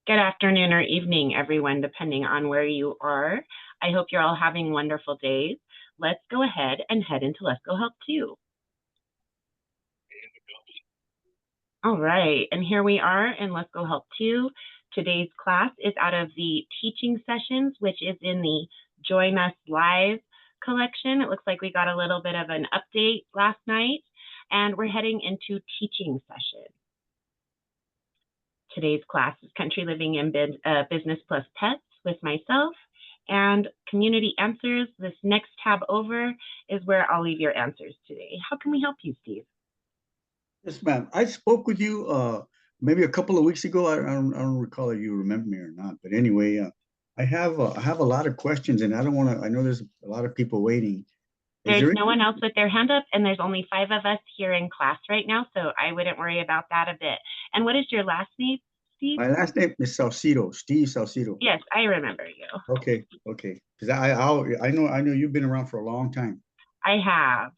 Good afternoon or evening, everyone, depending on where you are. I hope you're all having wonderful days. Let's go ahead and head into Let's Go Help 2. All right, and here we are in Let's Go Help 2. Today's class is out of the teaching sessions, which is in the Join Us Live collection. It looks like we got a little bit of an update last night, and we're heading into teaching session. Today's class is Country Living and Business Plus Pets with myself and Community Answers. This next tab over is where I'll leave your answers today. How can we help you, Steve? Yes, ma'am. I spoke with you maybe a couple of weeks ago. I don't recall if you remember me or not. But anyway, I have a lot of questions, and I don't want to. I know there's a lot of people waiting. There's no one else with their hand up, and there's only 5 of us here in class right now, so I wouldn't worry about that a bit. And what is your last name, Steve? My last name is Salcido, Steve Salcido. Yes, I remember you. Okay. Because I know you've been around for a long time. I have.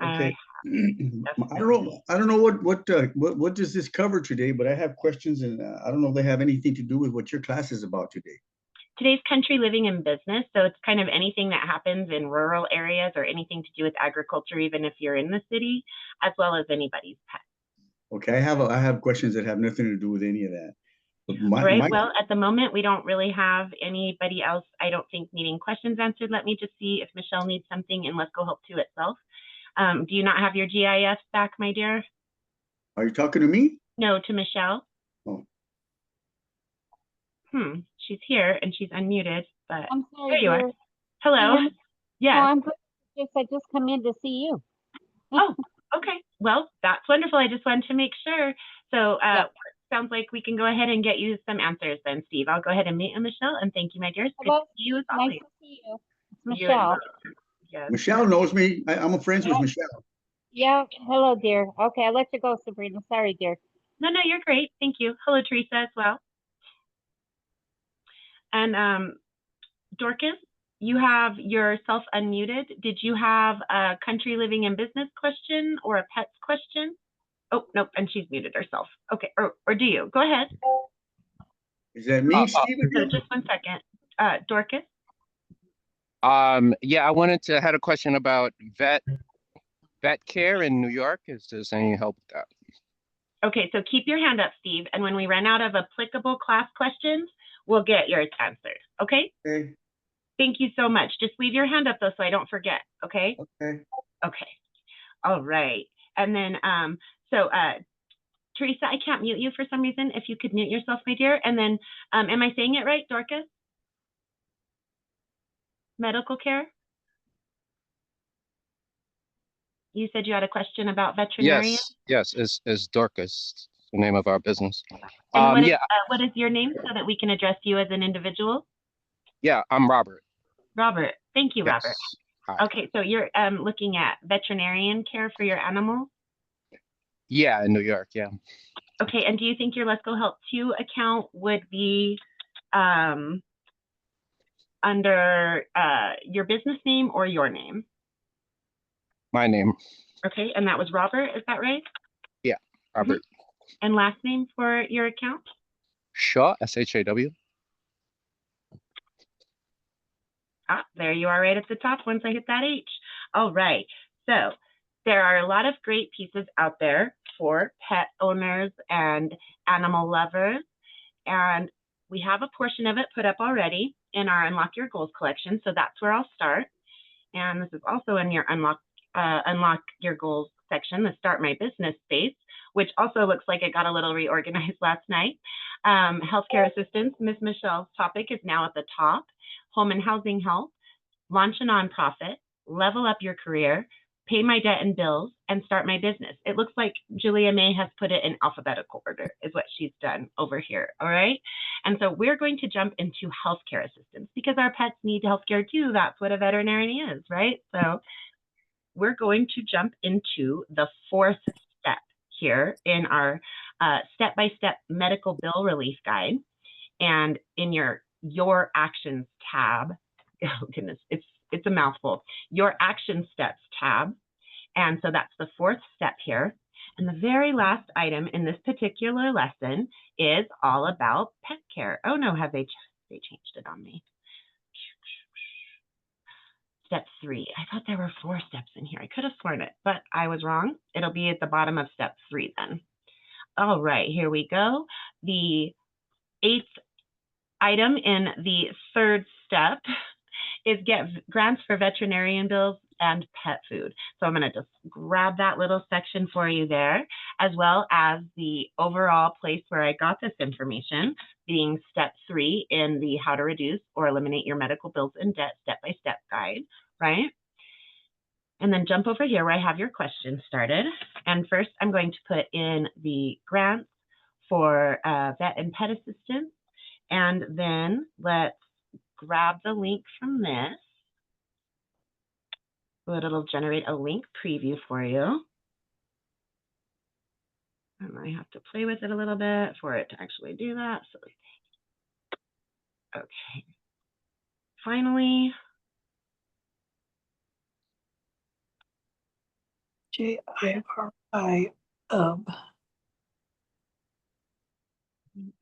Okay. I don't know what does this cover today, but I have questions, and I don't know if they have anything to do with what your class is about today. Today's Country Living and Business, so it's kind of anything that happens in rural areas or anything to do with agriculture, even if you're in the city, as well as anybody's pet. Okay, I have questions that have nothing to do with any of that. Well, at the moment, we don't really have anybody else, I don't think, needing questions answered. Let me just see if Michelle needs something, and Let's Go Help 2 itself. Do you not have your GIS back, my dear? Are you talking to me? No, to Michelle. Oh. She's here and she's unmuted, but I'm sorry, there you are. Hello. Yeah. No, I'm good. I just come in to see you. Oh, okay. Well, that's wonderful. I just wanted to make sure. So sounds like we can go ahead and get you some answers then, Steve. I'll go ahead and meet Michelle, and thank you, my dear. Hello. Nice to see you. It's Michelle. Yes. Michelle knows me. I'm friends with Michelle. Yeah. Hello, dear. Okay, I'll let you go, Sabrina. Sorry, dear. No, you're great. Thank you. Hello, Teresa, as well. And Dorcas, you have yourself unmuted. Did you have a country living and business question or a pets question? Oh, nope, and she's muted herself. Okay, or do you? Go ahead. Is that me, Steve? So just one second. Dorcas? Yeah, I had a question about vet care in New York. Is there any help with that? Okay, so keep your hand up, Steve, and when we run out of applicable class questions, we'll get yours answered, okay? Okay. Thank you so much. Just leave your hand up, though, so I don't forget, okay? Okay. Okay. All right. And then, Teresa, I can't mute you for some reason. If you could mute yourself, my dear. And then, am I saying it right, Dorcas? Medical care? You said you had a question about veterinarian? Yes, is Dorcas the name of our business. And what is your name so that we can address you as an individual? Yeah, I'm Robert. Robert. Thank you, Yes. Robert. Hi. Okay, so you're looking at veterinarian care for your animals? Yeah, in New York, yeah. Okay, and do you think your Let's Go Help 2 account would be under your business name or your name? My name. Okay, and that was Robert, is that right? Yeah, Robert. And last name for your account? Shaw, S-H-A-W. There you are right at the top once I hit that H. All right, so there are a lot of great pieces out there for pet owners and animal lovers, and we have a portion of it put up already in our Unlock Your Goals collection, so that's where I'll start. And this is also in your Unlock Your Goals section, the Start My Business space, which also looks like it got a little reorganized last night. Healthcare assistance, Ms. Michelle's topic is now at the top. Home and housing help, launch a nonprofit, level up your career, pay my debt and bills, and start my business. It looks like Julia May has put it in alphabetical order is what she's done over here, all right? And so we're going to jump into healthcare assistance because our pets need healthcare too. That's what a veterinarian is, right? So we're going to jump into the 4th step here in our step-by-step medical bill relief guide. And in your actions tab, oh goodness, it's a mouthful, your action steps tab. And so that's the 4th step here. And the very last item in this particular lesson is all about pet care. Oh no, have they changed it on me? Step 3. I thought there were 4 steps in here. I could have sworn it, but I was wrong. It'll be at the bottom of step 3 then. All right, here we go. The 8th item in the 3rd step is get grants for veterinarian bills and pet food. So I'm going to just grab that little section for you there, as well as the overall place where I got this information, being step 3 in the how to reduce or eliminate your medical bills and debt step-by-step guide, right? And then jump over here where I have your questions started. And first I'm going to put in the grants for vet and pet assistance. And then let's grab the link from this. It'll generate a link preview for you. And I have to play with it a little bit for it to actually do that. So, okay. Finally. JIRI.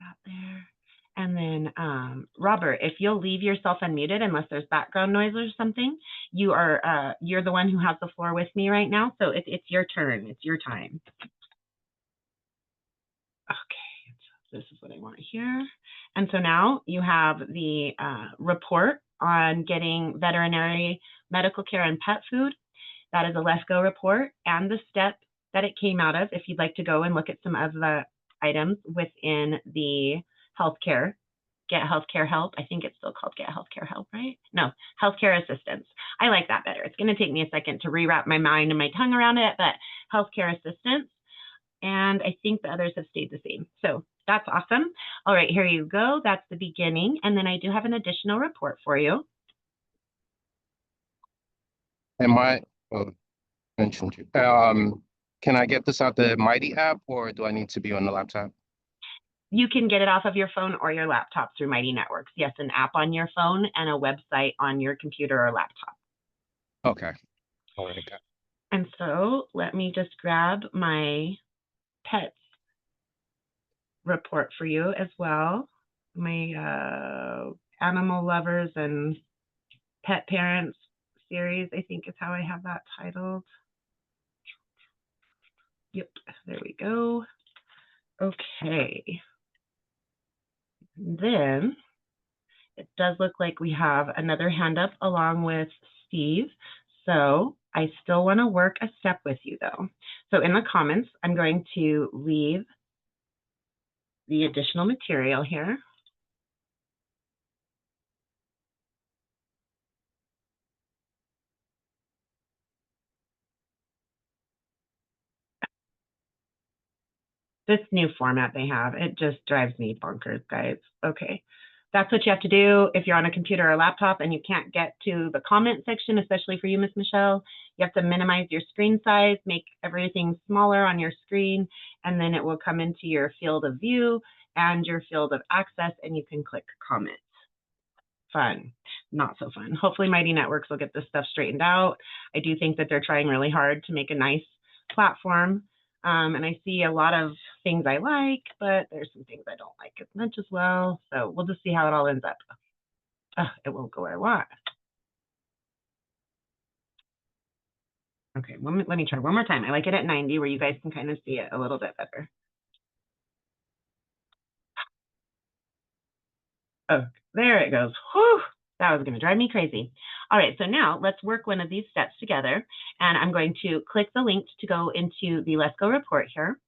That there. And then, Robert, if you'll leave yourself unmuted unless there's background noise or something, you're the one who has the floor with me right now. So it's your turn. It's your time. Okay, so this is what I want here. And so now you have the report on getting veterinary medical care and pet food. That is a Lesko report and the step that it came out of. If you'd like to go and look at some of the items within the healthcare, get healthcare help. I think it's still called get healthcare help, right? No, healthcare assistance. I like that better. It's going to take me a second to rewrap my mind and my tongue around it, but healthcare assistance. And I think the others have stayed the same. So that's awesome. All right, here you go. That's the beginning. And then I do have an additional report for you. Am I mentioned you? Can I get this out the Mighty app, or do I need to be on the laptop? You can get it off of your phone or your laptop through Mighty Networks. Yes, an app on your phone and a website on your computer or laptop. Okay. All right. And so let me just grab my pets report for you as well. My animal lovers and pet parents series, I think is how I have that titled. Yep, there we go. Okay. Then it does look like we have another hand up along with Steve. So I still want to work a step with you though. So in the comments, I'm going to leave the additional material here. This new format they have, it just drives me bonkers, guys. Okay, that's what you have to do if you're on a computer or laptop and you can't get to the comment section, especially for you, Miss Michelle. You have to minimize your screen size, make everything smaller on your screen, and then it will come into your field of view and your field of access, and you can click comment. Fun, not so fun. Hopefully Mighty Networks will get this stuff straightened out. I do think that they're trying really hard to make a nice platform. And I see a lot of things I like, but there's some things I don't like as much as well. So we'll just see how it all ends up. It won't go where I want. Okay, let me try one more time. I like it at 90 where you guys can kind of see it a little bit better. Oh, there it goes. Whew, that was going to drive me crazy. All right, so now let's work one of these steps together. And I'm going to click the link to go into the Lesko report here.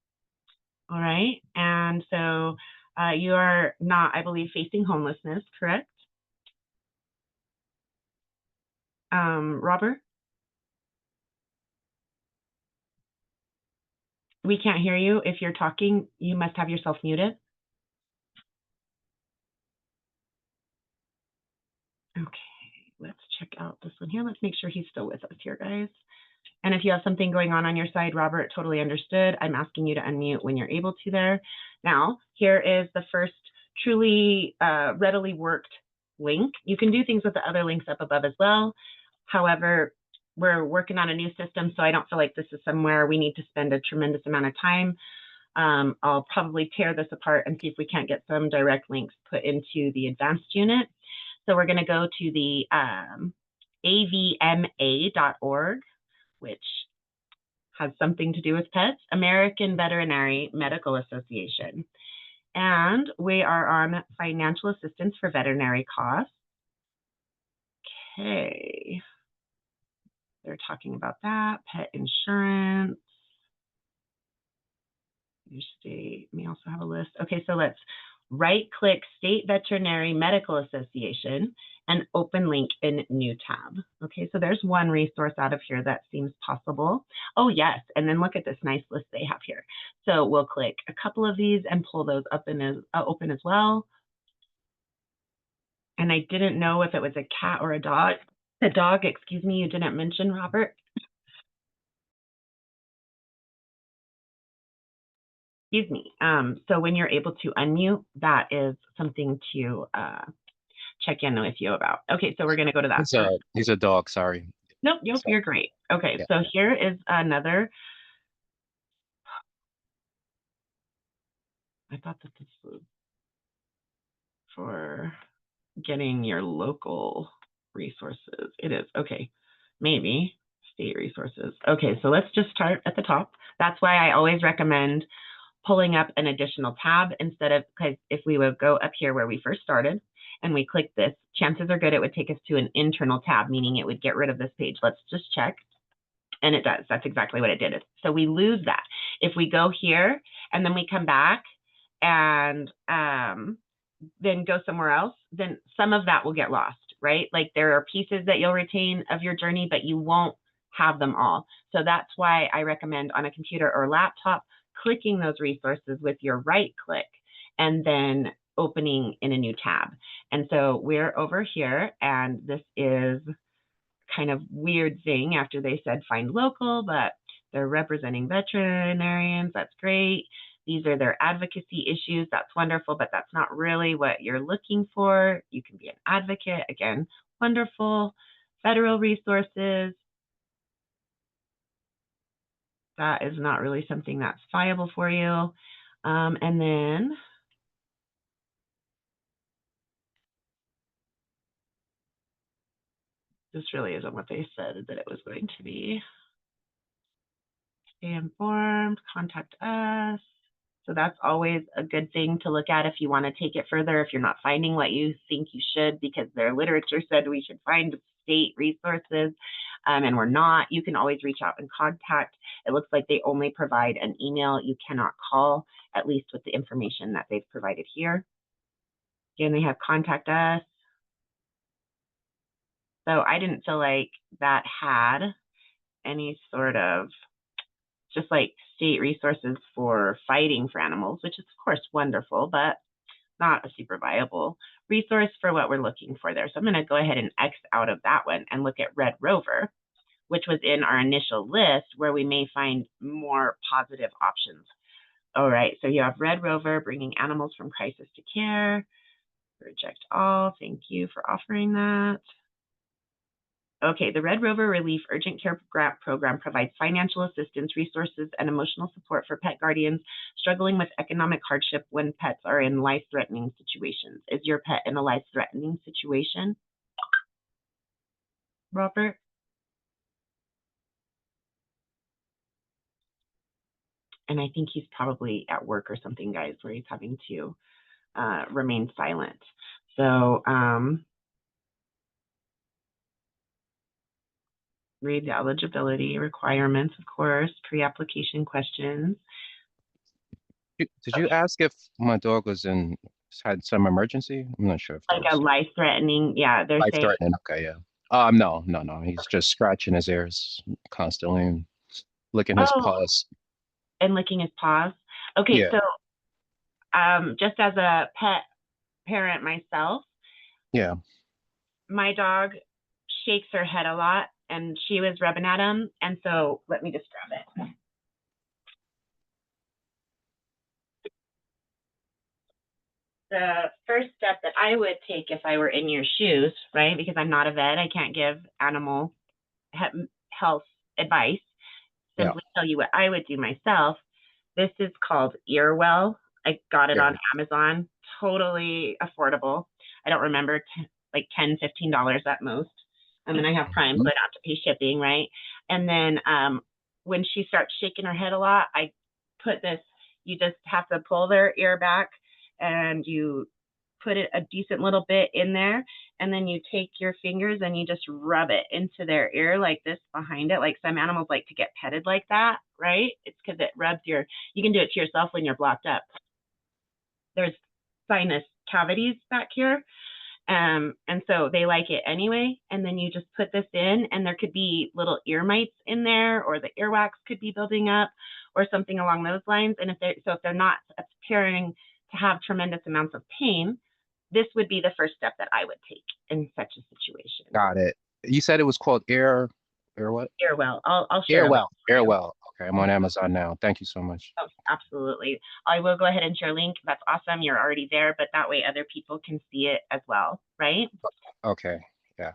All right, and so you are not, I believe, facing homelessness, correct? Robert? We can't hear you. If you're talking, you must have yourself muted. Okay, let's check out this one here. Let's make sure he's still with us here, guys. And if you have something going on your side, Robert, totally understood. I'm asking you to unmute when you're able to there. Now, here is the first truly readily worked link. You can do things with the other links up above as well. However, we're working on a new system, so I don't feel like this is somewhere we need to spend a tremendous amount of time. I'll probably tear this apart and see if we can't get some direct links put into the advanced unit. So we're going to go to the avma.org, which has something to do with pets, American Veterinary Medical Association. And we are on financial assistance for veterinary costs. Okay. They're talking about that, pet insurance. Your state may also have a list. Okay, so let's right-click State Veterinary Medical Association and open link in new tab. Okay, so there's one resource out of here that seems possible. Oh yes, and then look at this nice list they have here. So we'll click a couple of these and pull those up in as, open as well. And I didn't know if it was a cat or a dog. The dog, excuse me, you didn't mention, Robert. Excuse me. So when you're able to unmute, that is something to check in with you about. Okay, so we're going to go to that. He's a dog, sorry. Nope, you're great. Okay, so here is another. I thought that this was for getting your local resources. It is. Okay, maybe state resources. Okay, so let's just start at the top. That's why I always recommend pulling up an additional tab instead of, because if we would go up here where we first started and we click this, chances are good it would take us to an internal tab, meaning it would get rid of this page. Let's just check. And it does. That's exactly what it did. So we lose that. If we go here and then we come back and then go somewhere else, then some of that will get lost, right? Like there are pieces that you'll retain of your journey, but you won't have them all. So that's why I recommend on a computer or laptop, clicking those resources with your right click and then opening in a new tab. And so we're over here, and this is kind of weird thing after they said find local, but they're representing veterinarians. That's great. These are their advocacy issues. That's wonderful, but that's not really what you're looking for. You can be an advocate. Again, wonderful. Federal resources. That is not really something that's viable for you. And then this really isn't what they said that it was going to be. Stay informed, contact us. So that's always a good thing to look at if you want to take it further, if you're not finding what you think you should, because their literature said we should find state resources and we're not. You can always reach out and contact. It looks like they only provide an email. You cannot call, at least with the information that they've provided here. Again, they have contact us. So I didn't feel like that had any sort of just like state resources for fighting for animals, which is of course wonderful, but not a super viable resource for what we're looking for there. So I'm going to go ahead and X out of that one and look at Red Rover, which was in our initial list where we may find more positive options. All right, so you have Red Rover, bringing animals from crisis to care. Reject all. Thank you for offering that. Okay, the Red Rover Relief Urgent Care Program provides financial assistance, resources, and emotional support for pet guardians struggling with economic hardship when pets are in life-threatening situations. Is your pet in a life-threatening situation, Robert? And I think he's probably at work or something, guys, where he's having to remain silent. So read the eligibility requirements, of course, pre-application questions. Did you ask if my dog was had some emergency? I'm not sure if like a life-threatening, yeah, they're saying life-threatening. Okay, yeah. No. He's just scratching his ears constantly and licking his paws. And licking his paws. Okay, Yeah. so just as a pet parent myself, yeah, my dog shakes her head a lot, and she was rubbing at him, and so let me just grab it. The first step that I would take if I were in your shoes, right? Because I'm not a vet, I can't give animal health advice, Yeah. simply tell you what I would do myself. This is called Earwell. I got it Yeah. on Amazon, totally affordable. I don't remember, like $10, $15 at most. And then I have Prime, so I don't have to pay shipping, right? And then when she starts shaking her head a lot, I put this, you just have to pull their ear back and you put it a decent little bit in there. And then you take your fingers and you just rub it into their ear like this behind it. Like some animals like to get petted like that, right? It's because it rubs your, you can do it to yourself when you're blocked up. There's sinus cavities back here. And so they like it anyway. And then you just put this in, and there could be little ear mites in there, or the earwax could be building up, or something along those lines. And if they're not appearing to have tremendous amounts of pain, this would be the first step that I would take in such a situation. Got it. You said it was called Air what? Earwell. I'll share. Airwell. Airwell. Okay, I'm on Amazon now. Thank you so much. Oh, absolutely. I will go ahead and share a link. That's awesome. You're already there, but that way other people can see it as well, right? Okay. Yeah.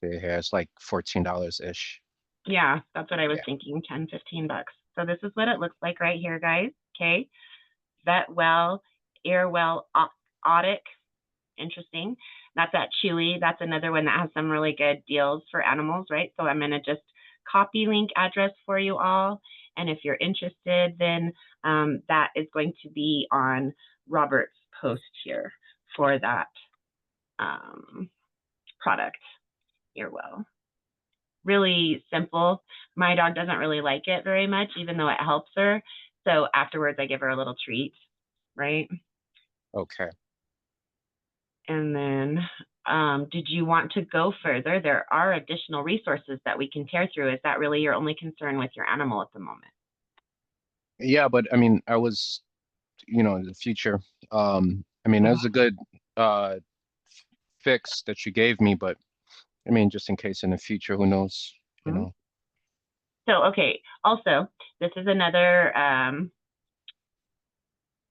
Here it's like $14-ish. Yeah, that's what I was Yeah. thinking, 10, 15 bucks. So this is what it looks like right here, guys. Okay. Vetwell, Earwell, Autic. Interesting. That's at Chewy. That's another one that has some really good deals for animals, right? So I'm going to just copy link address for you all. And if you're interested, then that is going to be on Robert's post here for that product, Earwell. Really simple. My dog doesn't really like it very much, even though it helps her. So afterwards, I give her a little treat, right? Okay. And then did you want to go further? There are additional resources that we can tear through. Is that really your only concern with your animal at the moment? Yeah, but I mean, I was, in the future. I mean, that was a good fix that you gave me, but I mean, just in case in the future, who knows, So, okay. Also, this is another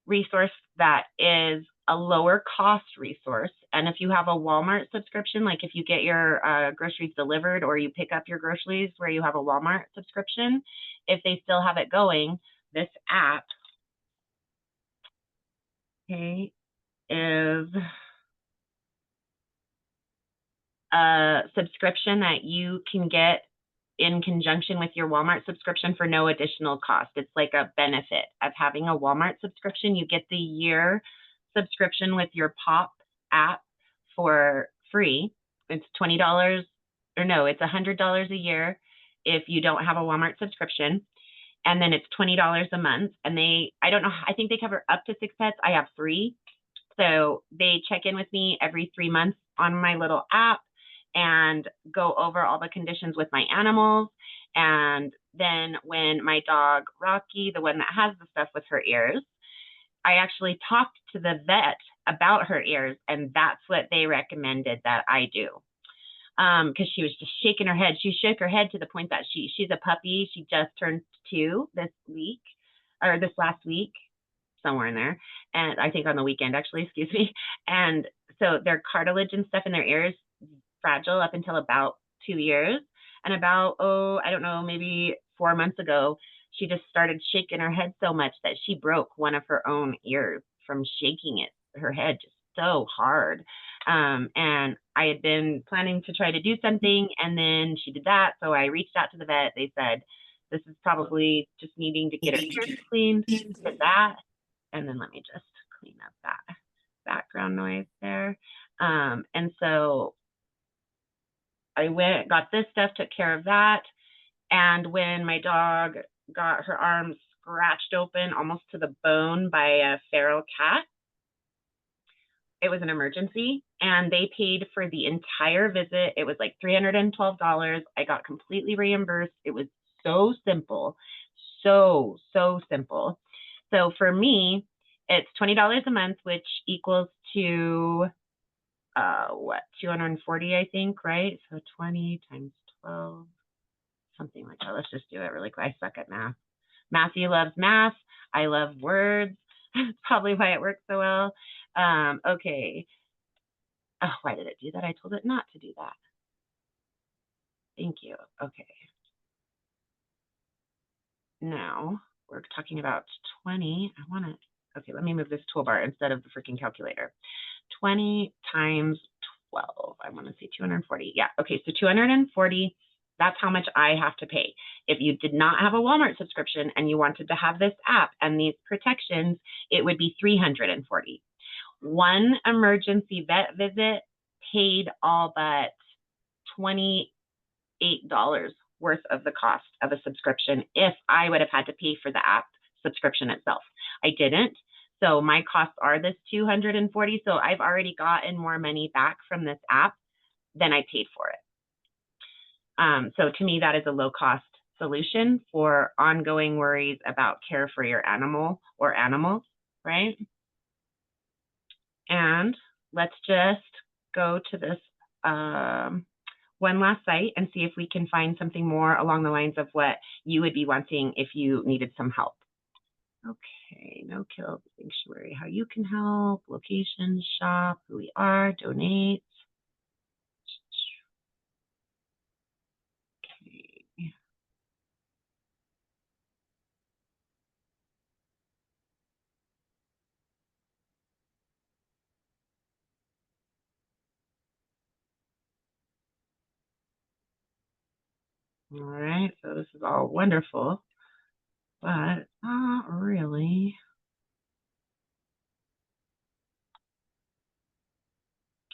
resource that is a lower cost resource. And if you have a Walmart subscription, like if you get your groceries delivered or you pick up your groceries where you have a Walmart subscription, if they still have it going, this app, okay, is a subscription that you can get in conjunction with your Walmart subscription for no additional cost. It's like a benefit of having a Walmart subscription. You get the year subscription with your POP app for free. It's $20, or no, it's $100 a year if you don't have a Walmart subscription. And then it's $20 a month. And I don't know, I think they cover up to 6 pets. I have 3. So they check in with me every 3 months on my little app and go over all the conditions with my animals. And then when my dog, Rocky, the one that has the stuff with her ears, I actually talked to the vet about her ears, and that's what they recommended that I do. Because she was just shaking her head. She shook her head to the point that she's a puppy. She just turned 2 this last week, somewhere in there. And I think on the weekend, actually, excuse me. And so their cartilage and stuff in their ears, fragile up until about 2 years. And about, I don't know, maybe 4 months ago, she just started shaking her head so much that she broke one of her own ears from shaking her head just so hard. And I had been planning to try to do something, and then she did that. So I reached out to the vet. They said, this is probably just needing to get her ears cleaned. Did that. And then let me just clean up that background noise there. And so I got this stuff, took care of that. And when my dog got her arms scratched open almost to the bone by a feral cat, it was an emergency, and they paid for the entire visit. It was like $312. I got completely reimbursed. It was so simple, so simple. So for me, it's $20 a month, which equals to what, 240, I think, right? So 20 times 12, something like that. Let's just do it really quick. I suck at math. Matthew loves math. I love words. That's probably why it works so well. Okay. Oh, why did it do that? I told it not to do that. Thank you. Okay. Now we're talking about 20. Okay, let me move this toolbar instead of the freaking calculator. 20 times 12. I want to say 240. Yeah. Okay. So 240. That's how much I have to pay. If you did not have a Walmart subscription and you wanted to have this app and these protections, it would be 340. One emergency vet visit paid all but $28 worth of the cost of a subscription if I would have had to pay for the app subscription itself. I didn't. So my costs are this 240. So I've already gotten more money back from this app than I paid for it. So to me, that is a low cost solution for ongoing worries about care for your animal or animals, right? And let's just go to this one last site and see if we can find something more along the lines of what you would be wanting if you needed some help. Okay, no kill sanctuary, how you can help, location, shop, who we are, donate. Okay. All right, so this is all wonderful, but not really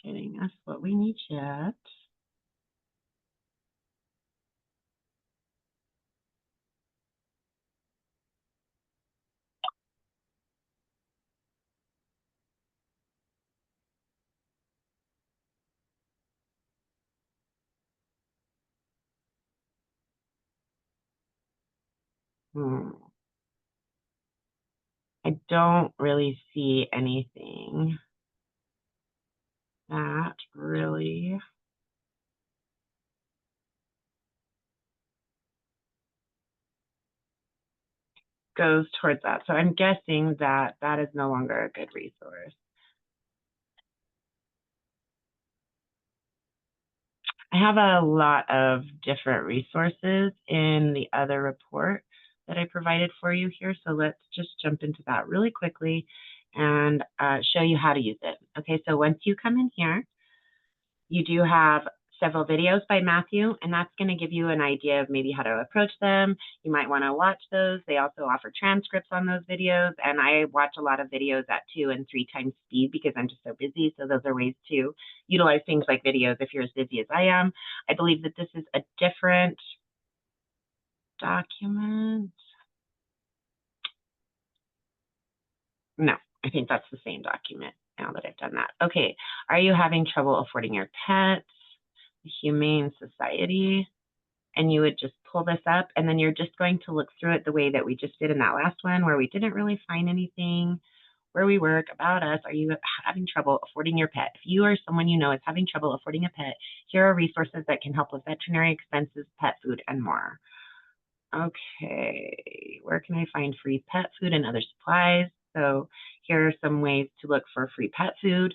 getting us what we need yet. I don't really see anything that really goes towards that. So I'm guessing that that is no longer a good resource. I have a lot of different resources in the other report that I provided for you here. So let's just jump into that really quickly and show you how to use it. Okay, so once you come in here, you do have several videos by Matthew, and that's going to give you an idea of maybe how to approach them. You might want to watch those. They also offer transcripts on those videos, and I watch a lot of videos at 2 and 3 times speed because I'm just so busy. So those are ways to utilize things like videos if you're as busy as I am. I believe that this is a different document. No, I think that's the same document now that I've done that. Okay, are you having trouble affording your pets? The Humane Society, and you would just pull this up, and then you're just going to look through it the way that we just did in that last one where we didn't really find anything, where we work, about us. Are you having trouble affording your pet? If you or someone you know is having trouble affording a pet, here are resources that can help with veterinary expenses, pet food, and more. Okay, where can I find free pet food and other supplies? So here are some ways to look for free pet food.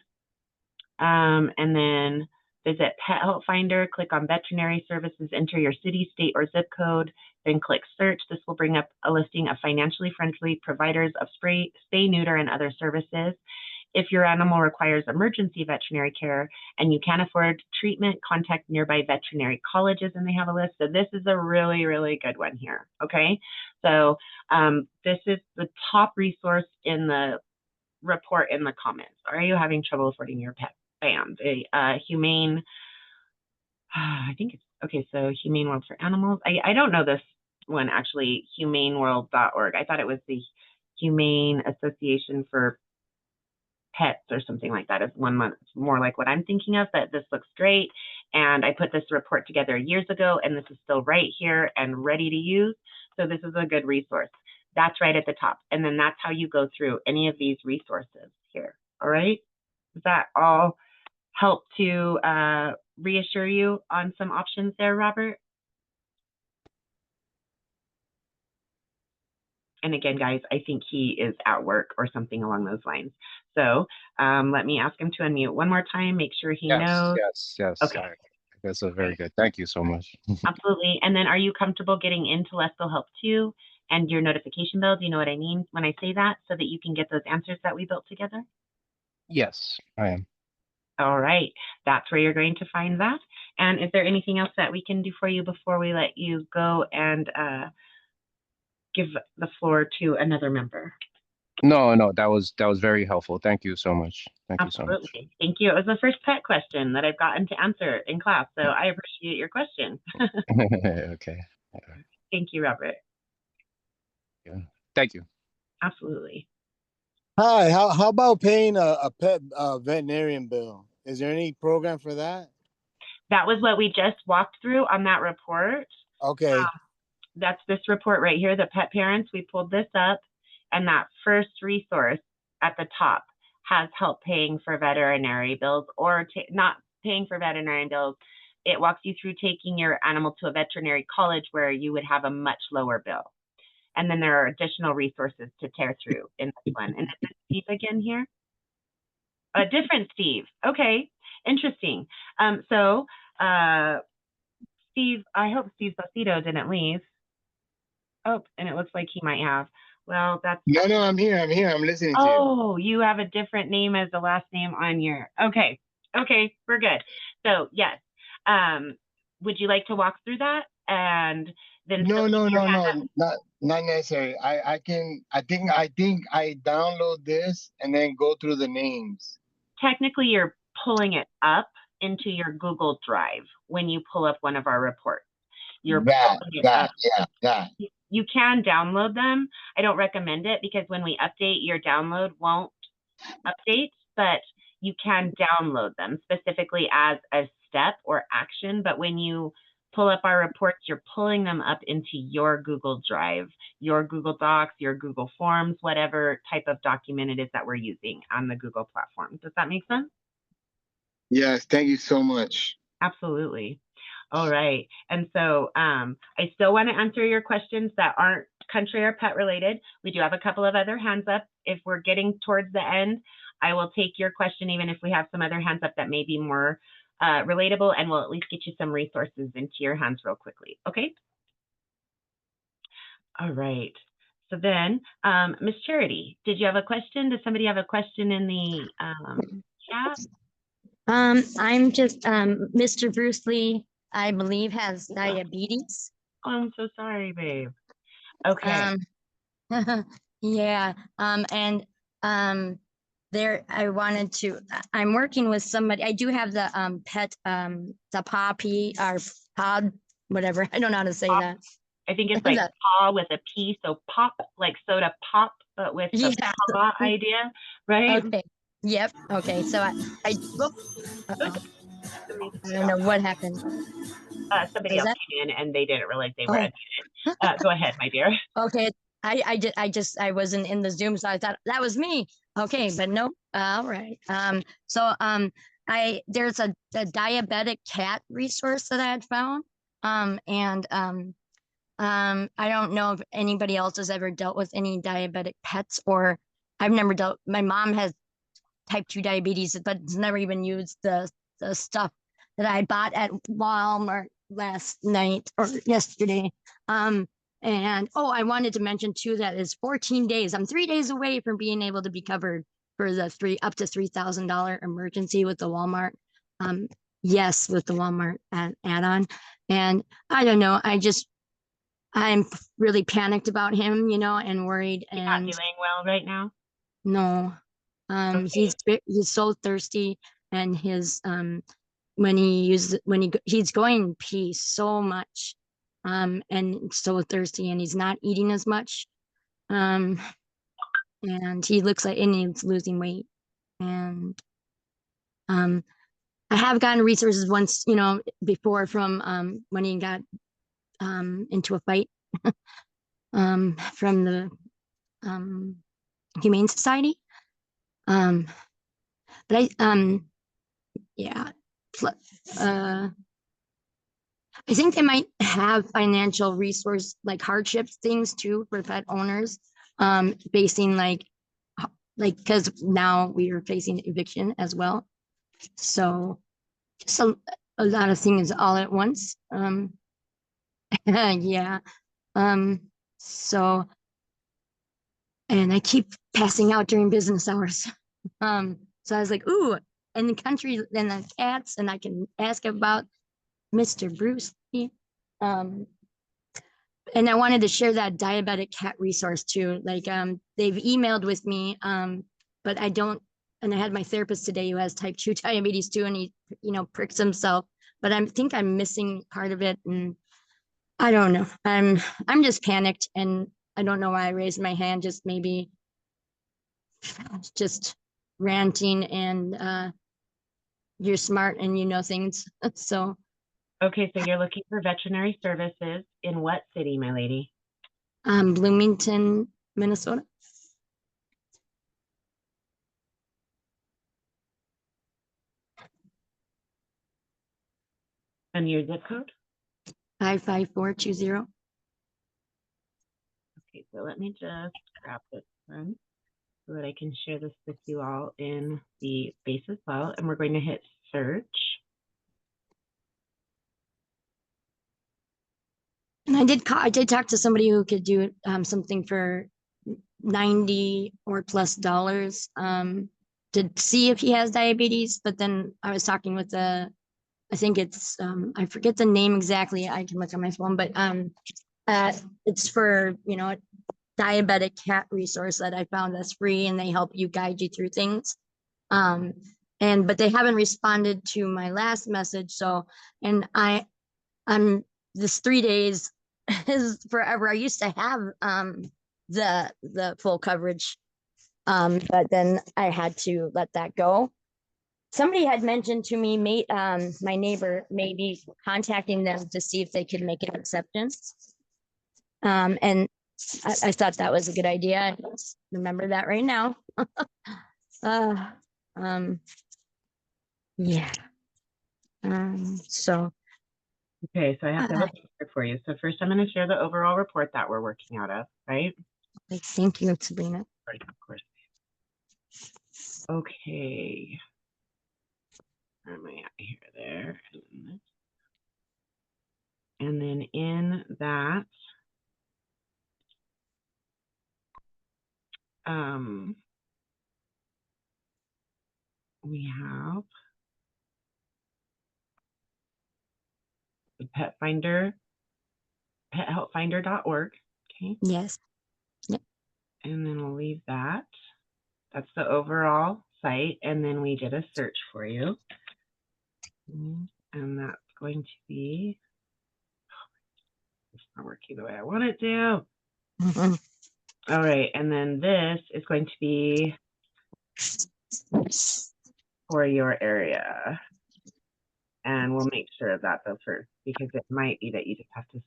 And then visit Pet Health Finder, click on veterinary services, enter your city, state, or zip code, then click search. This will bring up a listing of financially friendly providers of spay, neuter, and other services. If your animal requires emergency veterinary care and you can't afford treatment, contact nearby veterinary colleges, and they have a list. So this is a really, really good one here, okay? So this is the top resource in the report in the comments. Are you having trouble affording your pet? Bam, the humane, I think it's, okay, so Humane World for Animals. I don't know this one actually, humaneworld.org. I thought it was the Humane Association for Pets or something like that. Is one month more like what I'm thinking of, but this looks great. And I put this report together years ago, and this is still right here and ready to use. So this is a good resource. That's right at the top. And then that's how you go through any of these resources here. All right. Does that all help to reassure you on some options there, Robert? And again, guys, I think he is at work or something along those lines. So let me ask him to unmute one more time, make sure he knows. Yes. Okay. I That's a very good. Thank you so much. Absolutely. And then are you comfortable getting into Lesko Help too and your notification bell? Do you know what I mean when I say that so that you can get those answers that we built together? Yes, I am. All right. That's where you're going to find that. And is there anything else that we can do for you before we let you go and give the floor to another member? No, that was very helpful. Thank you so much. Thank you so much. Absolutely. Thank you. It was the first pet question that I've gotten to answer in class, so I appreciate your question. Okay. Thank you, Robert. Yeah. Thank you. Absolutely. Hi, how about paying a pet veterinarian bill? Is there any program for that? That was what we just walked through on that report. Okay. That's this report right here, the pet parents. We pulled this up, and that first resource at the top has help paying for veterinary bills or not paying for veterinary bills. It walks you through taking your animal to a veterinary college where you would have a much lower bill. And then there are additional resources to tear through in this one. And is it Steve again here? A different Steve. Okay, interesting. Steve, I hope Steve Bacito didn't leave. Oh, and it looks like he might have. Well, that's... No, I'm here. I'm listening to you. Oh, you have a different name as the last name on your... Okay, we're good. So, yes. Would you like to walk through that? And then... No, not necessary. I think I download this and then go through the names. Technically, you're pulling it up into your Google Drive when you pull up one of our reports. You're pulling it up. That. You can download them. I don't recommend it because when we update, your download won't update, but you can download them specifically as a step or action. But when you pull up our reports, you're pulling them up into your Google Drive, your Google Docs, your Google Forms, whatever type of document it is that we're using on the Google platform. Does that make sense? Yes, thank you so much. Absolutely. All right. And so I still want to answer your questions that aren't country or pet related. We do have a couple of other hands up. If we're getting towards the end, I will take your question, even if we have some other hands up that may be more relatable, and we'll at least get you some resources into your hands real quickly. Okay. All right. So then, Miss Charity, did you have a question? Does somebody have a question in the chat? I'm just Mr. Bruce Lee, I believe, has diabetes. Oh, I'm so sorry, babe. Okay. Yeah. There I wanted to. I'm working with somebody. I do have the pet the poppy or pod, whatever. I don't know how to say Pop. that. I think it's like paw with a P, so pop, like soda pop, but with the paw idea, right? Okay. Yep. Okay. So I don't know what happened. Somebody else came in and they didn't realize they were unmuted. Go ahead, my dear. Okay. I wasn't in the Zoom, so I thought that was me. Okay, but nope. All right. There's a diabetic cat resource that I had found. I don't know if anybody else has ever dealt with any diabetic pets, or I've never dealt. My mom has type 2 diabetes, but has never even used the stuff that I bought at Walmart last night or yesterday. I wanted to mention too that is 14 days. I'm 3 days away from being able to be covered for the up to $3,000 emergency with the Walmart. Yes, with the Walmart add-on. And I don't know. I'm really panicked about him, and worried. He's not doing well right now? No. Okay. He's so thirsty, and his he's going pee so much, and so thirsty, and he's not eating as much, and he looks like, and he's losing weight, and I have gotten resources once, before from when he got into a fight from the Humane Society. Yeah. I think they might have financial resource, like hardship things too, for pet owners, facing because now we are facing eviction as well. So a lot of things all at once. Yeah. So, and I keep passing out during business hours. So I was like, ooh, and the country and the cats, and I can ask about Mr. Bruce Lee. And I wanted to share that diabetic cat resource too. Like, they've emailed with me, but I don't, and I had my therapist today who has type 2 diabetes too, and he, pricks himself, but I think I'm missing part of it. And I don't know. I'm just panicked, and I don't know why I raised my hand, just maybe just ranting, and you're smart and you know things. So Okay, so you're looking for veterinary services in what city, my lady? Bloomington, Minnesota. And your zip code? 55420. Okay, so let me just grab this one so that I can share this with you all in the space as well. And we're going to hit search. And I did talk to somebody who could do something for $90 or plus to see if he has diabetes. But then I was talking with I think it's I forget the name exactly. I can look on my phone, but it's for a diabetic cat resource that I found that's free, and they help you guide you through things. But they haven't responded to my last message. So, and I'm this 3 days is forever. I used to have the full coverage, but then I had to let that go. Somebody had mentioned to me, my neighbor maybe contacting them to see if they could make an acceptance. And I thought that was a good idea. I just remember that right now. Yeah. So Okay, so I have to have a picture for you. So first I'm going to share the overall report that we're working out of, right? thank you, Sabrina. Right, of course. Okay. Where am I at here? There. And then in that, we have the pet finder, pethelpfinder.org. Okay. Yes. Yep. And then we'll leave that. That's the overall site. And then we did a search for you. And that's going to be, it's not working the way I want it to. Mhm. All right. And then this is going to be for your area. And we'll make sure of that though first, because it might be that you just have to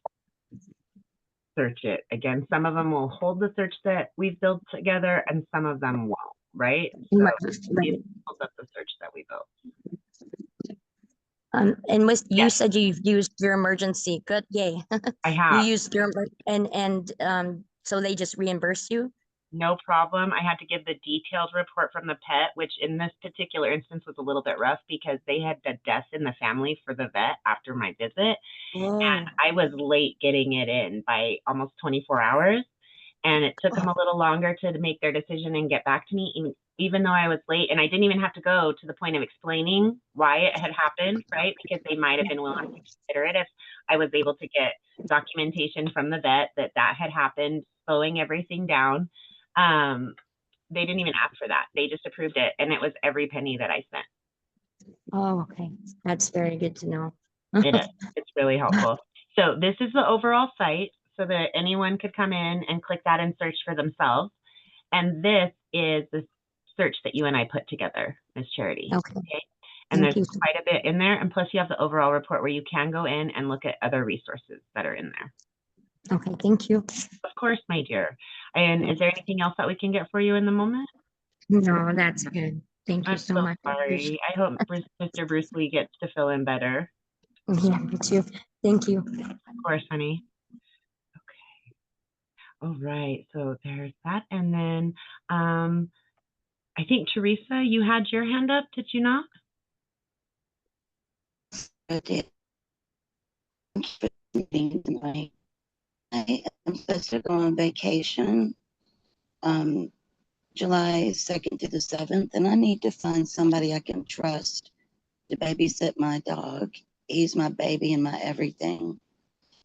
search it. Again, some of them will hold the search that we've built together and some of them won't, right? So Right. it holds up the search that we built. And with you Yes. said you've used your emergency. Good, yay. I You have. used your and so they just reimburse you? No problem. I had to give the detailed report from the pet, which in this particular instance was a little bit rough because they had the death in the family for the vet after my visit. Oh. And I was late getting it in by almost 24 hours. And it took them a little longer to make their decision and get back to me, even though I was late. And I didn't even have to go to the point of explaining why it had happened, right? Because they might have been willing to consider it if I was able to get documentation from the vet that had happened, slowing everything down. They didn't even ask for that. They just approved it. And it was every penny that I spent. Oh, okay. That's very good to know. It is. It's really helpful. So this is the overall site so that anyone could come in and click that and search for themselves. And this is the search that you and I put together, Ms. Charity. Okay. And Thank there's you. quite a bit in there. And plus you have the overall report where you can go in and look at other resources that are in there. Okay, thank you. Of course, my dear. And is there anything else that we can get for you in the moment? No, that's good. Thank you I'm so so much. I appreciate sorry. I hope Mr. Bruce Lee gets to fill in better. it. Yeah, me too. Thank you. Of course, honey. Okay. All right. So there's that. And then I think, Teresa, you had your hand up, did you not? dear. Thank you for meeting tonight. I am supposed to go on vacation, July 2nd to the 7th, and I need to find somebody I can trust to babysit my dog. He's my baby and my everything.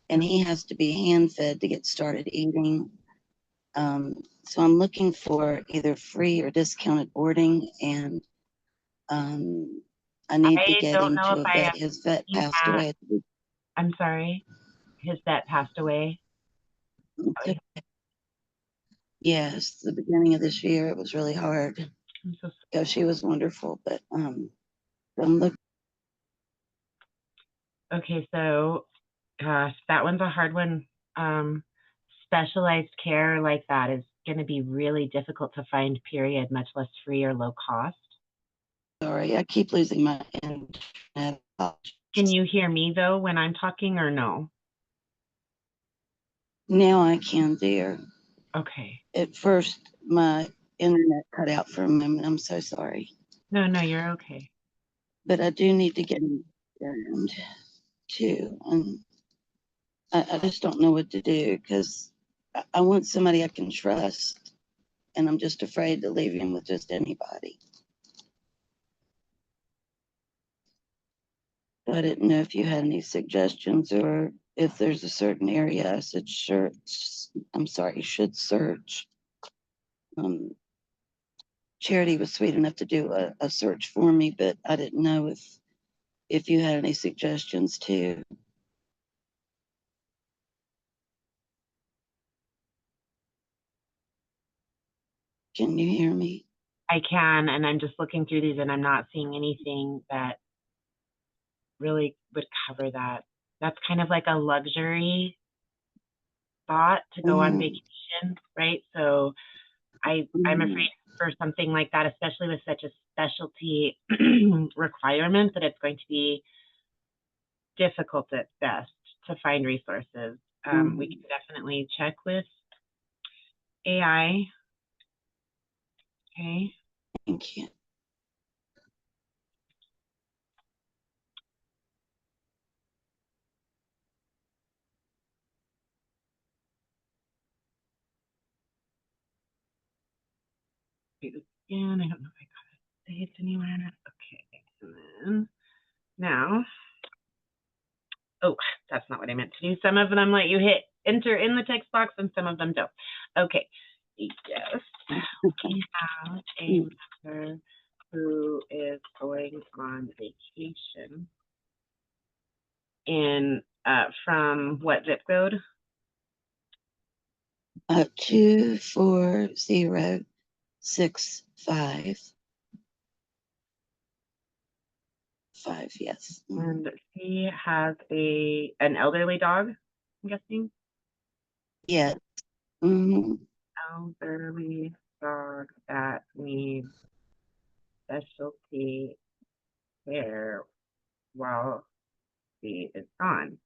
And he has to be hand fed to get started eating. So I'm looking for either free or discounted boarding, and I need to I get don't him know to if a I vet. have His vet seen passed that. away. I'm sorry. His vet passed away. Yes, the beginning of this year, it was really hard I'm so because she was wonderful, but I'm looking. Okay, so gosh, that one's a hard one. Specialized care like that is going to be really difficult to find, period, much less free or low cost. Sorry, I keep losing my internet. Can you hear me though when I'm talking or no? Now I can, dear. Okay. At first, my internet cut out for a moment. I'm so sorry. No, you're okay. But I do need to get him around too. And I just don't know what to do because I want somebody I can trust. And I'm just afraid to leave him with just anybody. I didn't know if you had any suggestions or if there's a certain area I should search. Charity was sweet enough to do a search for me, but I didn't know if you had any suggestions too. Can you hear me? I can, and I'm just looking through these and I'm not seeing anything that really would cover that. That's kind of like a luxury thought to go on vacation, right? So I'm afraid for something like that, especially with such a specialty requirement, that it's going to be difficult at best to find resources. We can definitely check with AI. Okay. Thank you. Do this again. I don't know if I got it saved anywhere. Okay. And then now, oh, that's not what I meant to do. Some of them let you hit enter in the text box and some of them don't. Okay. Yes. We have a member who is going on vacation in from what zip code? 24065. Yes. And he has an elderly dog, I'm guessing. Yeah. Elderly dog that needs specialty care while he is gone.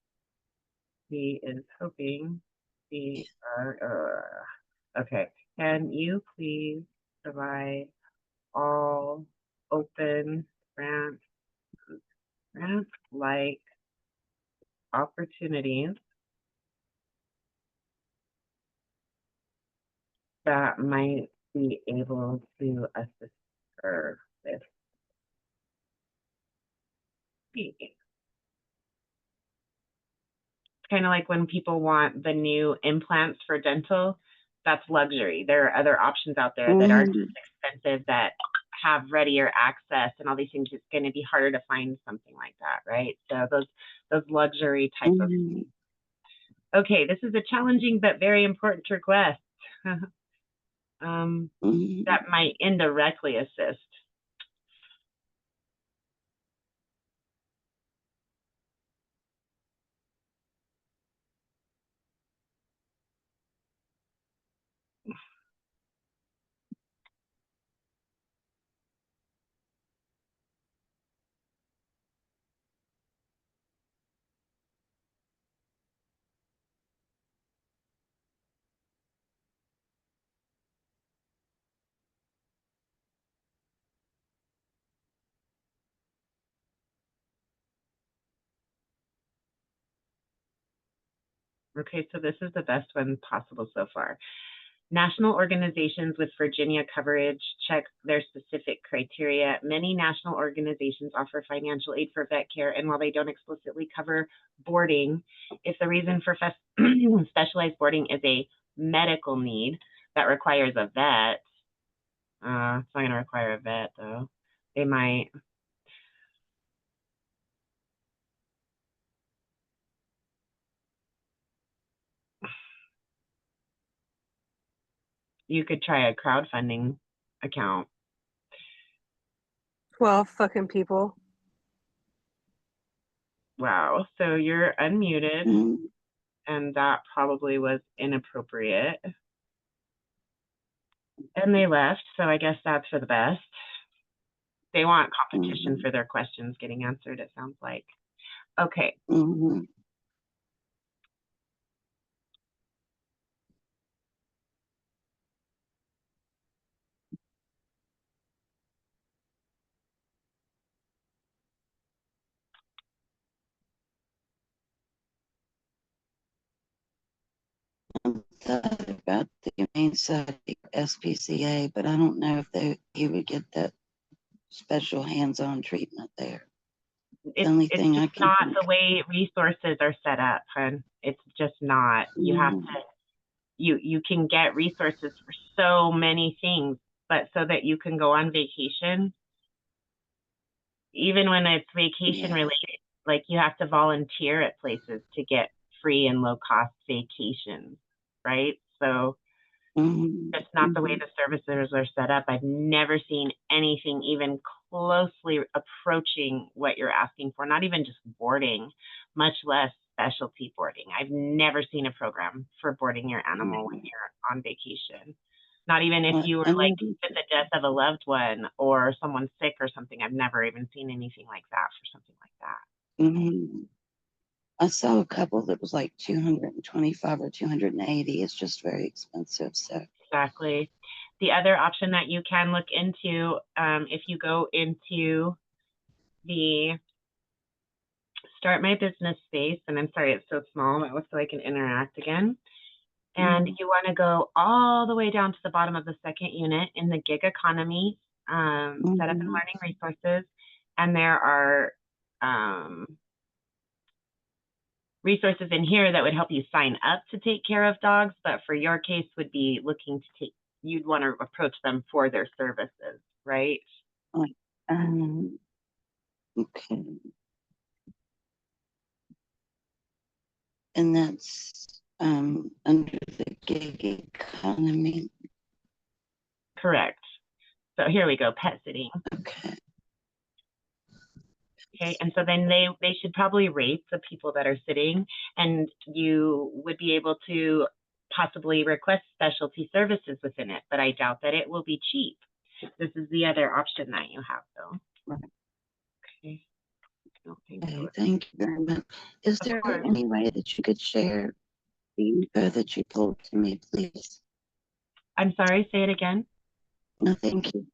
He is hoping okay. Can you please provide all open grant like opportunities that might be able to assist her with speaking? It's kind of like when people want the new implants for dental, that's luxury. There are other options out there that aren't just expensive, that have readier access and all these things. It's going to be harder to find something like that, right? So those luxury type of things. Okay, this is a challenging but very important request. That might indirectly assist. Okay, so this is the best one possible so far. National organizations with Virginia coverage check their specific criteria. Many national organizations offer financial aid for vet care, and while they don't explicitly cover boarding, if the reason for specialized boarding is a medical need that requires a vet, it's not going to require a vet though. They might. You could try a crowdfunding account. 12 fucking people. Wow. So you're unmuted, Mhm. and that probably was inappropriate. And they left, so I guess that's for the best. They want competition for their questions getting answered, it sounds like. Okay. Mhm. I thought about the Humane Society SPCA, but I don't know if he would get that special hands-on treatment there. It's only thing I just can not think. the way resources are set up, hun. It's just not. You have to, you can get resources for so many things, but so that you can go on vacation, even when it's vacation related, like you have to volunteer at places to get free and low cost vacations, right? So that's not the way the services are set up. I've never seen anything even closely approaching what you're asking for, not even just boarding, much less specialty boarding. I've never seen a program for boarding your animal when you're on vacation. Not even if you were like with the death of a loved one or someone sick or something. I've never even seen anything like that for something like that. I saw a couple that was like 225 or 280. It's just very expensive. So exactly. The other option that you can look into, if you go into the Start My Business space, and I'm sorry it's so small, that was so I can interact again. And you want to go all the way down to the bottom of the second unit in the gig economy, setup and learning resources. And there are resources in here that would help you sign up to take care of dogs, but for your case would be looking to take, you'd want to approach them for their services, right? okay. And that's under the gig economy. Correct. So here we go, pet sitting. Okay. Okay, and so then they should probably rate the people that are sitting, and you would be able to possibly request specialty services within it, but I doubt that it will be cheap. This is the other option that you have, though. Right. Okay. Okay, thank you very much. Is there any way that you could share the info that you pulled to me, please? I'm sorry, say it again. No, thank you.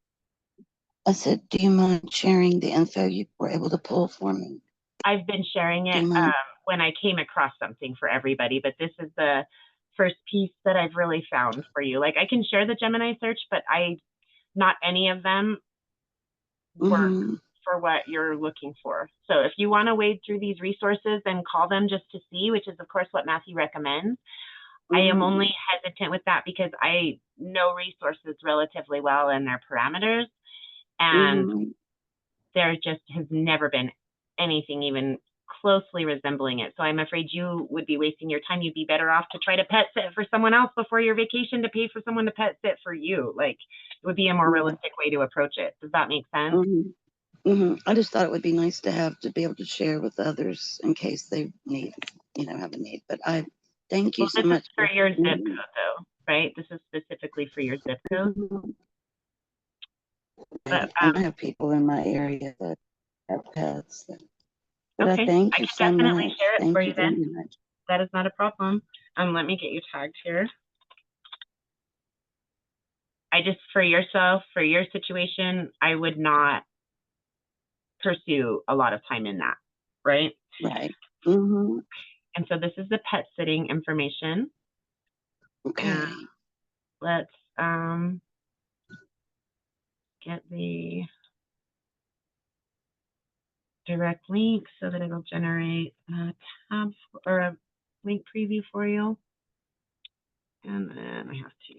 I said, do you mind sharing the info you were able to pull for me? I've been sharing it when I came across something for everybody, but this is the first piece that I've really found for you. Like I can share the Gemini search, but not any of them work for what you're looking for. So if you want to wade through these resources and call them just to see, which is of course what Matthew recommends, I am only hesitant with that because I know resources relatively well and their parameters, and there just has never been anything even closely resembling it. So I'm afraid you would be wasting your time. You'd be better off to try to pet sit for someone else before your vacation to pay for someone to pet sit for you. Like it would be a more realistic way to approach it. Does that make sense? I just thought it would be nice to be able to share with others in case they need, have a need. But I thank you so much. This is for your zip code though, right? This is specifically for your zip code. But, I have people in my area that have pets. But okay, I thank you so definitely much. share it Thank for you you very then. much. That is not a problem. Let me get you tagged here. I just, for yourself, for your situation, I would not pursue a lot of time in that, right? Right. And so this is the pet sitting information. Okay. Let's get the direct link so that it'll generate a tab or a link preview for you. And then I have to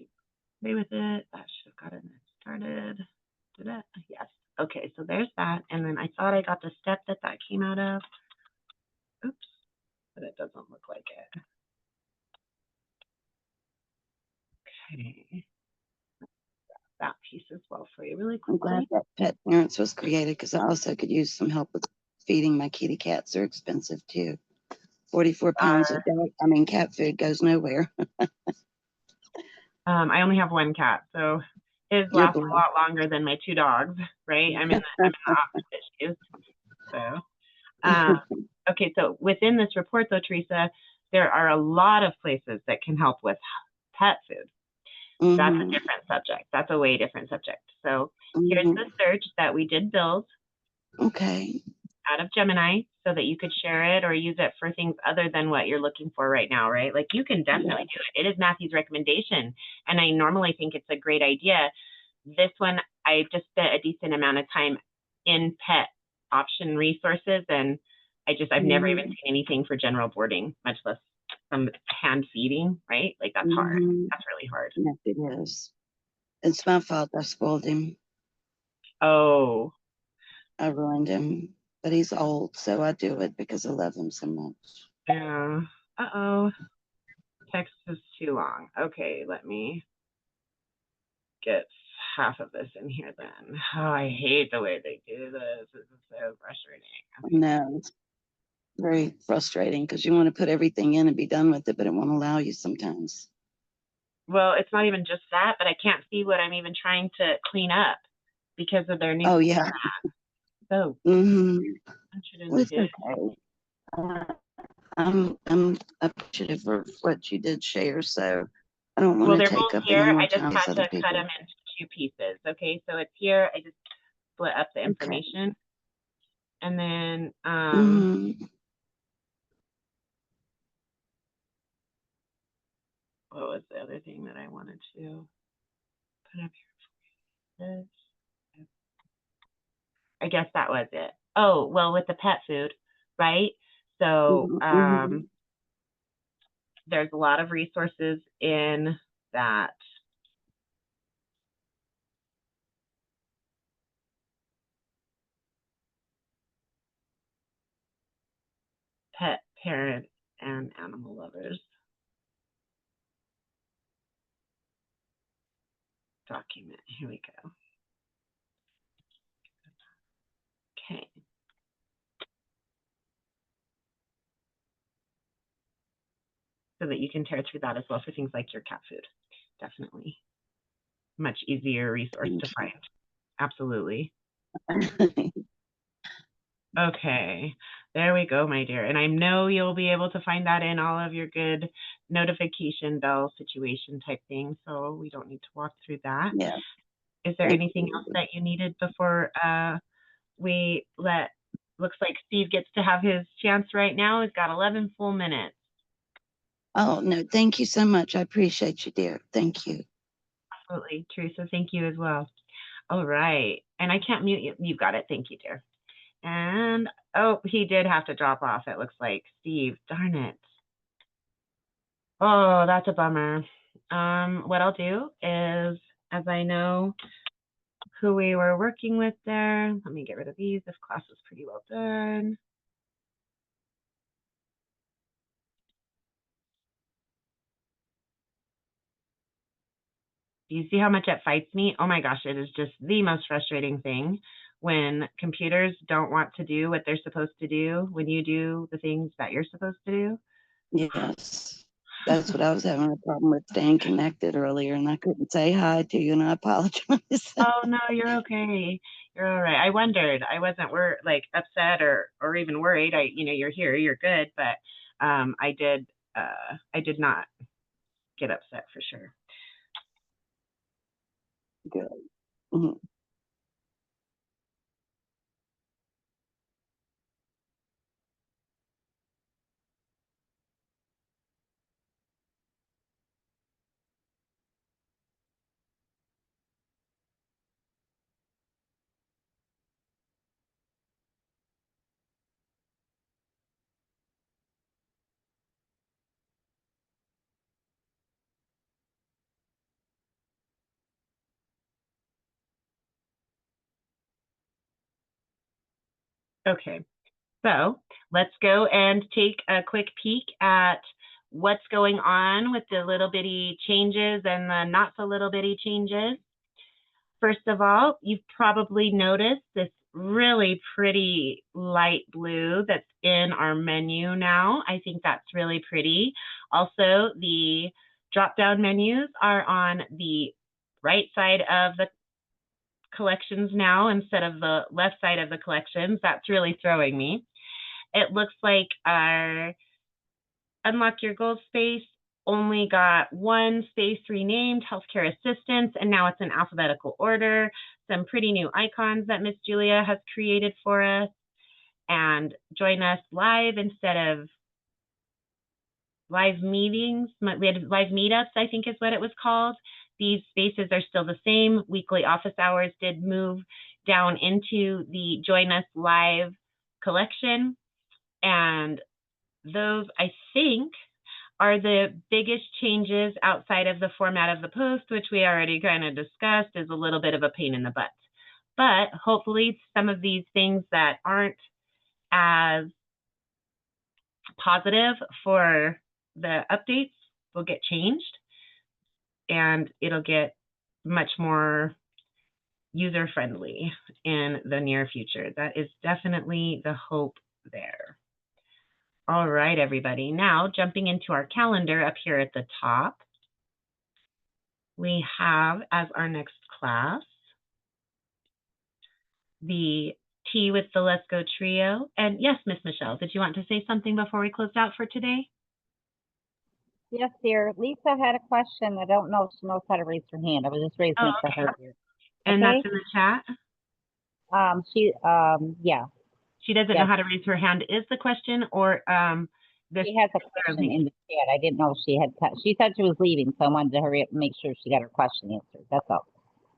play with it. That should have gotten it started. Did it? Yes. Okay, so there's that. And then I thought I got the step that came out of. Oops, but it doesn't look like it. Okay. That piece as well for you really I'm glad quickly. that Pet Parents was created because I also could use some help with feeding my kitty cats. They're expensive too. 44 pounds of cat food goes nowhere. I only have one cat, so his You're lasts a blessed. lot longer than my 2 dogs, right? I'm in the opposite shoes. So, okay, so within this report though, Teresa, there are a lot of places that can help with pet food. That's a different subject. That's a way different subject. So here's the search that we did build Okay. out of Gemini so that you could share it or use it for things other than what you're looking for right now, right? Like you can definitely do it. It is Matthew's recommendation. And I normally think it's a great idea. This one, I just spent a decent amount of time in pet option resources. And I've never even seen anything for general boarding, much less some hand feeding, right? Like that's hard. That's really hard. Yes, it is. It's my fault. I spoiled him. Oh, I ruined him. But he's old, so I do it because I love him so much. yeah. Uh-oh. Text is too long. Okay, let me get half of this in here then. Oh, I hate the way they do this. This is so frustrating. No, it's very frustrating because you want to put everything in and be done with it, but it won't allow you sometimes. Well, it's not even just that, but I can't see what I'm even trying to clean up because of their new Oh, yeah. So, Well, it's okay. I'm appreciative for what you did share, so I don't want well, to they're take both up here. any more I just time had with to other cut people. them into 2 pieces. Okay, so it's here. I just split up the information. And then, what was the other thing that I wanted to put up here? I guess that was it. Oh, well, with the pet food, right? So there's a lot of resources in that pet parent and animal lovers document. Here we go. Okay. So that you can tear through that as well for things like your cat food. Definitely. Much easier resource to find. Absolutely. Okay, there we go, my dear. And I know you'll be able to find that in all of your good notification bell situation type things, so we don't need to walk through that. Yeah. Is there anything else that you needed before we looks like Steve gets to have his chance right now. He's got 11 full minutes. Oh, no, thank you so much. I appreciate you, dear. Thank you. Absolutely, Teresa, thank you as well. All right, and I can't mute you. You got it, thank you, dear. And, oh, he did have to drop off, it looks like. Steve, darn it. Oh, that's a bummer. What I'll do is, as I know who we were working with there, let me get rid of these. This class was pretty well done. Do you see how much it fights me? Oh my gosh, it is just the most frustrating thing when computers don't want to do what they're supposed to do when you do the things that you're supposed to do. Yes. That's what I was having a problem with, staying connected earlier, and I couldn't say hi to you, and I apologize. Oh no, you're okay. You're all right. I wondered. I wasn't like upset or even worried. You're here, you're good, but I did not get upset for sure. Good. Mhm. Okay, so let's go and take a quick peek at what's going on with the little bitty changes and the not so little bitty changes. First of all, you've probably noticed this really pretty light blue that's in our menu now. I think that's really pretty. Also, the drop-down menus are on the right side of the collections now instead of the left side of the collections. That's really throwing me. It looks like our Unlock Your Goals space only got one space renamed, Healthcare Assistance, and now it's in alphabetical order. Some pretty new icons that Miss Julia has created for us. And join us live instead of live meetings. We had live meetups, I think is what it was called. These spaces are still the same. Weekly office hours did move down into the Join Us Live collection. And those, I think, are the biggest changes outside of the format of the post, which we already kind of discussed is a little bit of a pain in the butt. But hopefully some of these things that aren't as positive for the updates will get changed and it'll get much more user-friendly in the near future. That is definitely the hope there. All right, everybody. Now, jumping into our calendar up here at the top, we have as our next class the Tea with the Lesko Trio. And yes, Miss Michelle, did you want to say something before we closed out for today? Yes, dear. Lisa had a question. I don't know if she knows how to raise her hand. I was just raising it for her, dear. And Okay. that's in the chat? Yeah. She doesn't know how to raise her hand is the question, or this She has a question in the chat. I didn't know if she had, she said she was leaving, so I wanted to hurry up and make sure she got her question answered. That's all.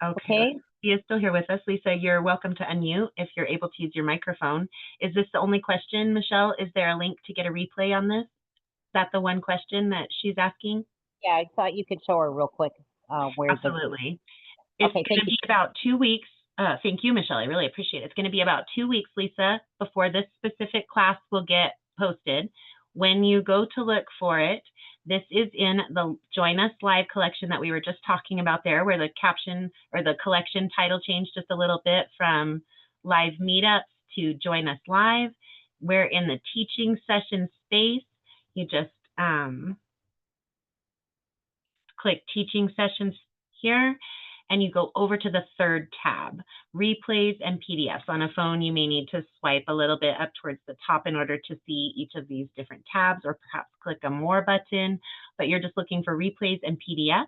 Okay. She is still here with us. Lisa, you're welcome to unmute if you're able to use your microphone. Is this the only question, Michelle? Is there a link to get a replay on this? Is that the one question that she's asking? Yeah, I thought you could show her real quick. Where Absolutely. It's going to be about 2 weeks. Thank you, Michelle. I really appreciate it. It's going to be about 2 weeks, Lisa, before this specific class will get posted. When you go to look for it, this is in the Join Us Live collection that we were just talking about there, where the caption or the collection title changed just a little bit from live meetups to Join Us Live. We're in the teaching session space. You just click teaching sessions here, and you go over to the third tab, replays and PDFs. On a phone, you may need to swipe a little bit up towards the top in order to see each of these different tabs, or perhaps click a more button, but you're just looking for replays and PDFs.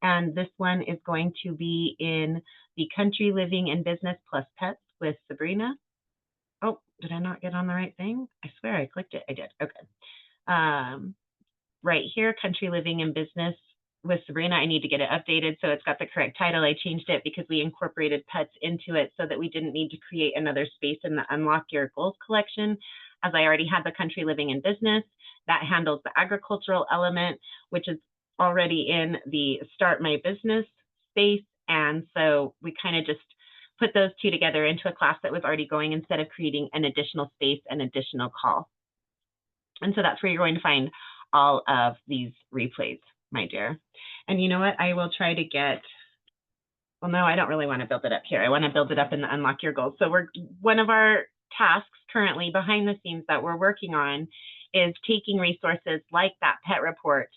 And this one is going to be in the Country Living and Business plus Pets with Sabrina. Oh, did I not get on the right thing? I swear I clicked it. I did. Okay. Right here, Country Living and Business with Sabrina. I need to get it updated so it's got the correct title. I changed it because we incorporated pets into it so that we didn't need to create another space in the Unlock Your Goals collection, as I already had the Country Living and Business. That handles the agricultural element, which is already in the Start My Business space. And so we kind of just put those two together into a class that was already going instead of creating an additional space and additional call. And so that's where you're going to find all of these replays, my dear. And you know what? I will try to get, well, no, I don't really want to build it up here. I want to build it up in the Unlock Your Goals. So one of our tasks currently behind the scenes that we're working on is taking resources like that pet report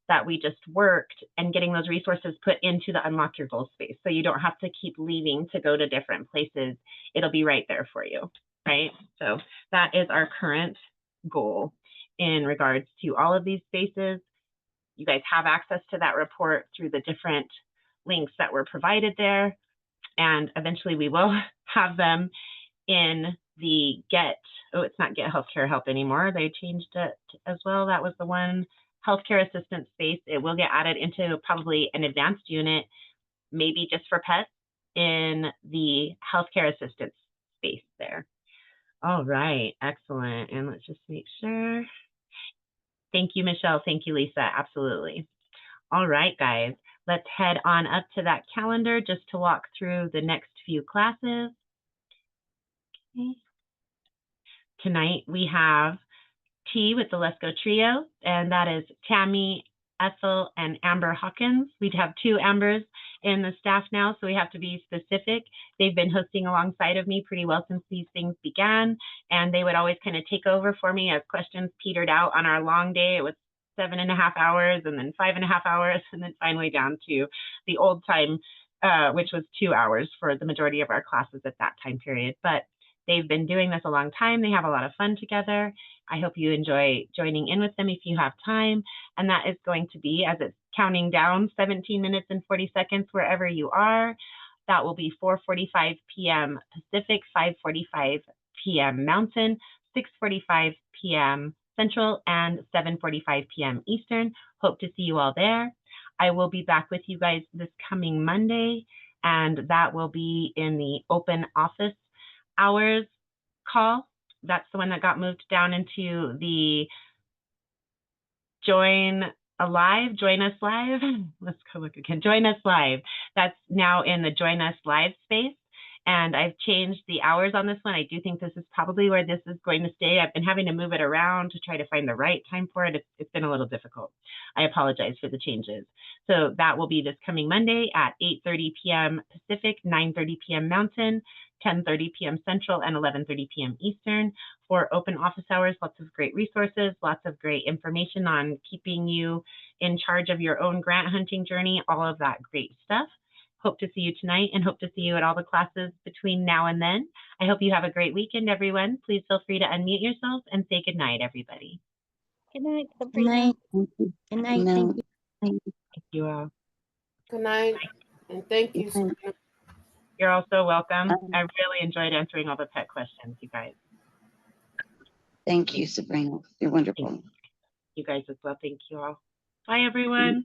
that we just worked and getting those resources put into the Unlock Your Goals space. So you don't have to keep leaving to go to different places. It'll be right there for you, right? So that is our current goal in regards to all of these spaces. You guys have access to that report through the different links that were provided there. And eventually we will have them in the it's not Get Healthcare Help anymore. They changed it as well. That was the one healthcare assistance space. It will get added into probably an advanced unit, maybe just for pets, in the healthcare assistance space there. All right, excellent. And let's just make sure. Thank you, Michelle. Thank you, Lisa. Absolutely. All right, guys, let's head on up to that calendar just to walk through the next few classes. Okay. tonight we have tea with the Lesko trio, and that is Tammy, Ethel, and Amber Hawkins. We'd have 2 Ambers in the staff now, so we have to be specific. They've been hosting alongside of me pretty well since these things began, and they would always kind of take over for me as questions petered out on our long day. It was 7.5 hours, and then 5.5 hours, and then finally down to the old time, which was 2 hours for the majority of our classes at that time period. But they've been doing this a long time. They have a lot of fun together. I hope you enjoy joining in with them if you have time. And that is going to be, as it's counting down, 17 minutes and 40 seconds wherever you are. That will be 4:45 p.m. Pacific, 5:45 p.m. Mountain, 6:45 p.m. Central, and 7:45 p.m. Eastern. Hope to see you all there. I will be back with you guys this coming Monday, and that will be in the open office hours call. That's the one that got moved down into the join us live. Let's go look again. Join us live. That's now in the join us live space. And I've changed the hours on this one. I do think this is probably where this is going to stay. I've been having to move it around to try to find the right time for it. It's been a little difficult. I apologize for the changes. So that will be this coming Monday at 8:30 p.m. Pacific, 9:30 p.m. Mountain, 10:30 p.m. Central, and 11:30 p.m. Eastern for open office hours. Lots of great resources, lots of great information on keeping you in charge of your own grant hunting journey, all of that great stuff. Hope to see you tonight and hope to see you at all the classes between now and then. I hope you have a great weekend, everyone. Please feel free to unmute yourselves and say good night, everybody. Good night, Good Sabrina. night. Thank you. Good night. No. Thank you. Thank Thank you all. Good night, and thank you, you. Sabrina. You're all so welcome. I really enjoyed answering all the pet questions, you guys. Thank you, Sabrina. You're wonderful. You guys as well. Thank you all. Bye, everyone.